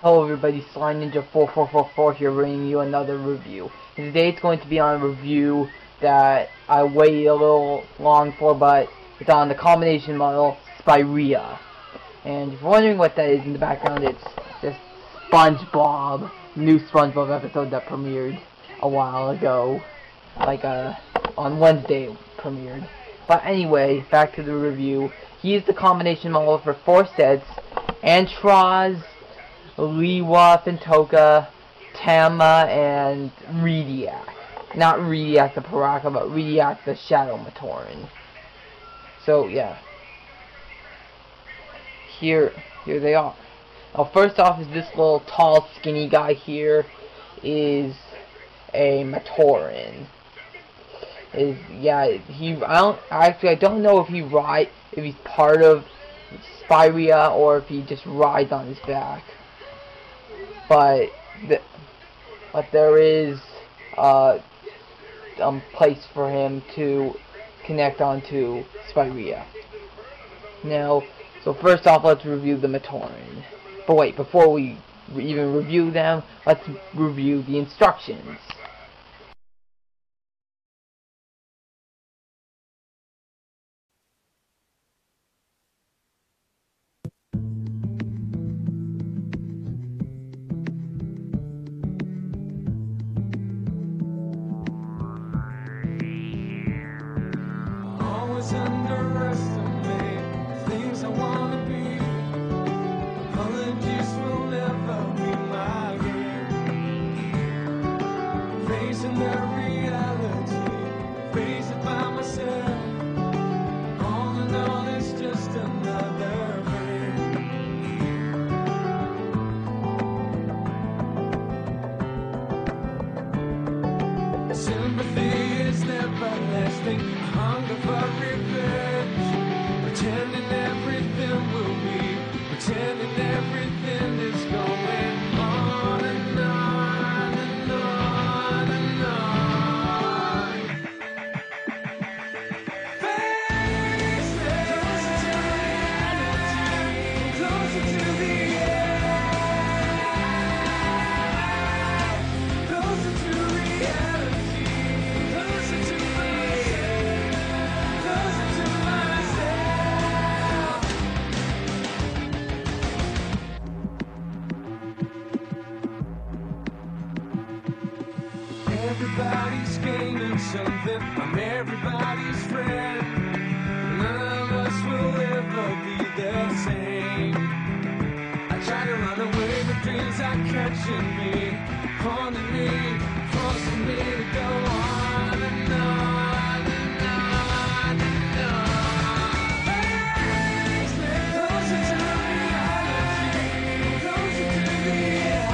Hello everybody, Slime Ninja 4444 here bringing you another review. And today it's going to be on a review that I waited a little long for, but it's on the combination model Spiriah. And if you're wondering what that is in the background, it's this SpongeBob, new SpongeBob episode that premiered a while ago. Like on Wednesday it premiered. But anyway, back to the review. He is the combination model for 4 sets. Antraz, Liwa, Fintoka, Tama, and Rediac. Not Rediac the Paraka, but Rediac the Shadow Matoran. So yeah. Here they are. Now first off is this little tall skinny guy here is a Matoran. I don't know if he's part of Spiriah or if he just rides on his back. But there is place for him to connect onto Spiriah. Now, so first off, let's review the Matoran. But wait, before we even review them, let's review the instructions. Underestimate things I want to be. Apologies will never be my game. Facing the reality, face it by myself. All in all, it's just another game. Sympathy is never lasting. Hunger for revenge, pretending everything will be, pretending everything is going on and on and on and on. Face it, closer to reality, closer to the edge, closer to reality, closer to everybody's gaining something, I'm everybody's friend. None of us will ever be the same. I try to run away, but dreams are catching me, haunting me, forcing me to go on and on and on and on. Closer to reality, closer to the edge.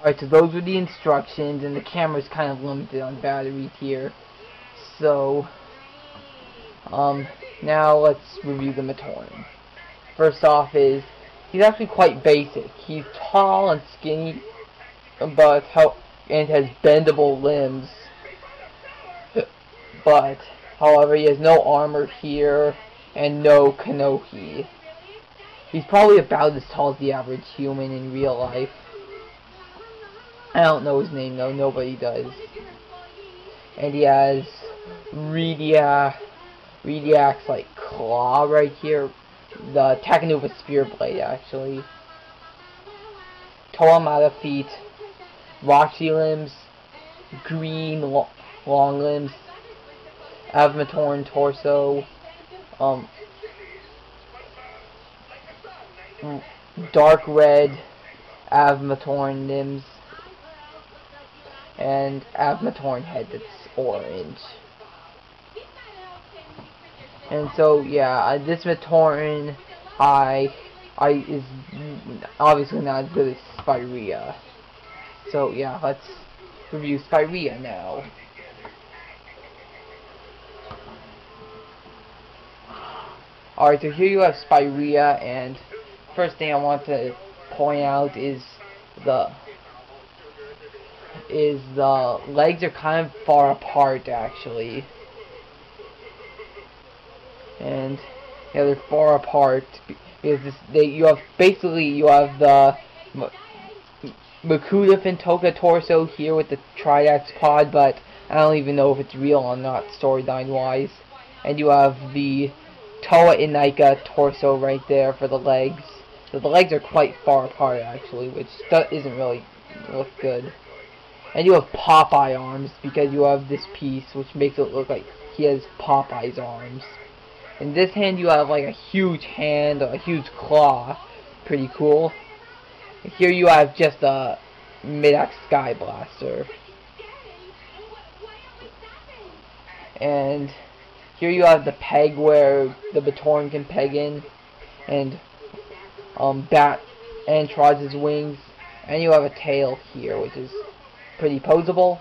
Alright, so those were the instructions, and the camera's kind of limited on batteries here. So, Now let's review the Matoran. First off is, he's actually quite basic. He's tall and skinny, but and has bendable limbs. But, however, he has no armor here, and no Kanohi. He's probably about as tall as the average human in real life. I don't know his name though, nobody does. And he has Rediac's like claw right here. The Takanuva spear blade actually. Toamata feet. Roxy limbs. Green long limbs. Avmatoran torso. Dark red Avmatoran limbs. And Avmatoran head that's orange. And so yeah, this Matoran is obviously not as good as Spiriah. So yeah, let's review Spiriah now. Alright, so here you have Spiriah, and first thing I want to point out is the legs are kind of far apart actually. And yeah, they're far apart because you have the Makuta Fintoka torso here with the Tridax pod, but I don't even know if it's real or not storyline wise. And you have the Toa Inaika torso right there for the legs. So the legs are quite far apart actually, which isn't really look good. And you have Popeye arms because you have this piece which makes it look like he has Popeye's arms. In this hand you have like a huge hand, a huge claw. Pretty cool. And here you have just a mid-axe sky blaster. And here you have the peg where the Matoran can peg in. And Antroz's wings. And you have a tail here which is pretty posable.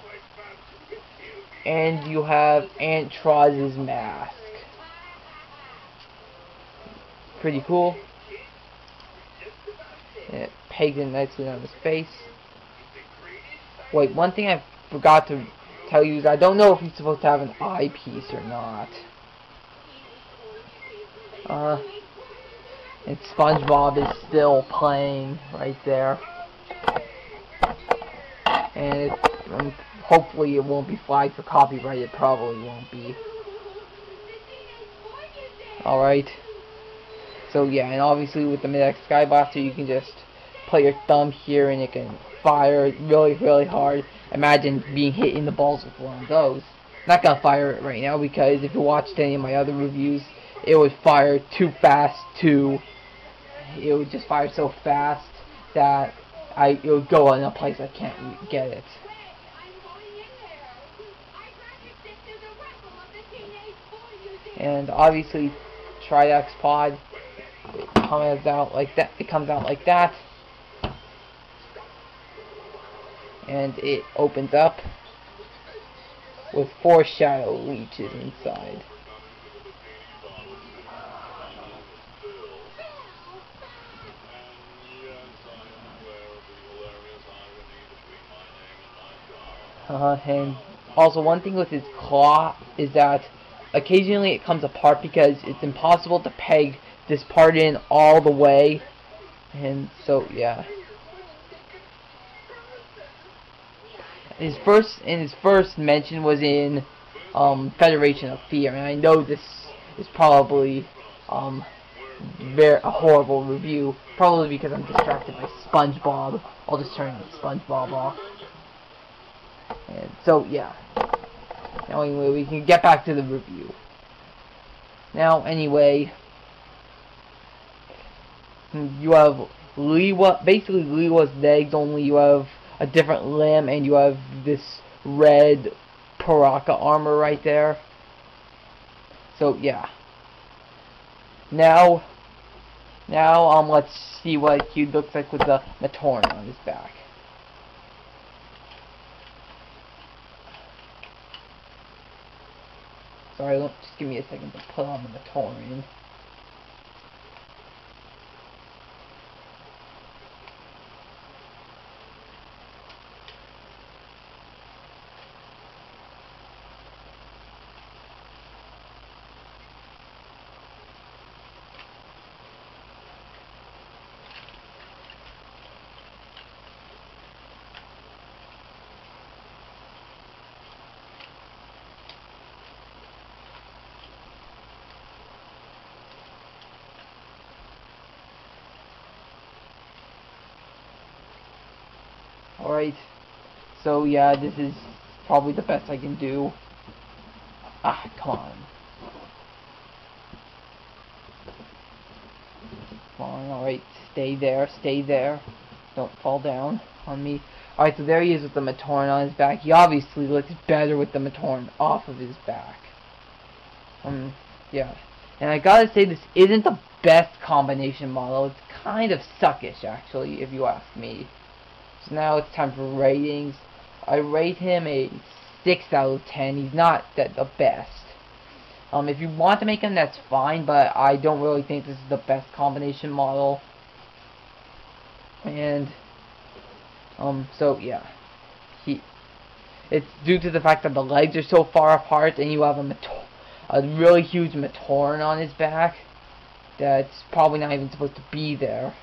And you have Antroz's mask. Pretty cool. And it pegs in nicely on his face. Wait, one thing I forgot to tell you is I don't know if he's supposed to have an eyepiece or not. And SpongeBob is still playing right there. And hopefully it won't be flagged for copyright. It probably won't be. Alright. So yeah, and obviously with the mid-axe sky blaster you can just put your thumb here and it can fire really, really hard. Imagine being hit in the balls with one of those. Not gonna fire it right now because if you watched any of my other reviews, it would fire too fast it would just fire so fast that it would go in a place I can't get it. And obviously Tridax pod, it comes out like that. And it opens up with 4 shadow leeches inside. And also one thing with his claw is that occasionally it comes apart because it's impossible to peg this part in all the way. And so yeah. His first mention was in Federation of Fear, and I know this is probably a horrible review, probably because I'm distracted by SpongeBob. I'll just turn SpongeBob off. And so yeah. Now anyway, we can get back to the review. Now anyway, you have basically Lewa's legs, only you have a different limb, and you have this red Paraka armor right there. So yeah. Now let's see what he looks like with the Matoran on his back. Sorry, just give me a second to put on the Matorian. Alright, so yeah, this is probably the best I can do. Ah, come on. Come on, alright, stay there. Don't fall down on me. Alright, so there he is with the Matorian on his back. He obviously looks better with the Matorian off of his back. Yeah. And I gotta say, this isn't the best combination model. It's kind of suckish, actually, if you ask me. So now it's time for ratings. I rate him a 6 out of 10. He's not the best. If you want to make him, that's fine, but I don't really think this is the best combination model. And, so yeah. It's due to the fact that the legs are so far apart, and you have a really huge Matorian on his back that's probably not even supposed to be there.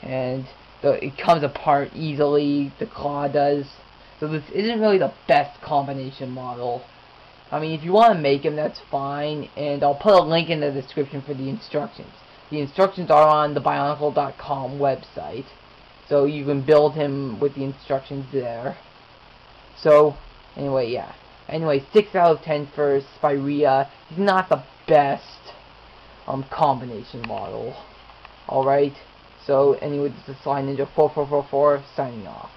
And it comes apart easily, the claw does. So this isn't really the best combination model. I mean, if you want to make him, that's fine, and I'll put a link in the description for the instructions. The instructions are on the Bionicle.com website, so you can build him with the instructions there. So, anyway, yeah. Anyway, 6 out of 10 for Spiriah. He's not the best combination model. Alright? So, anyway, this is Sly Ninja 4444 signing off.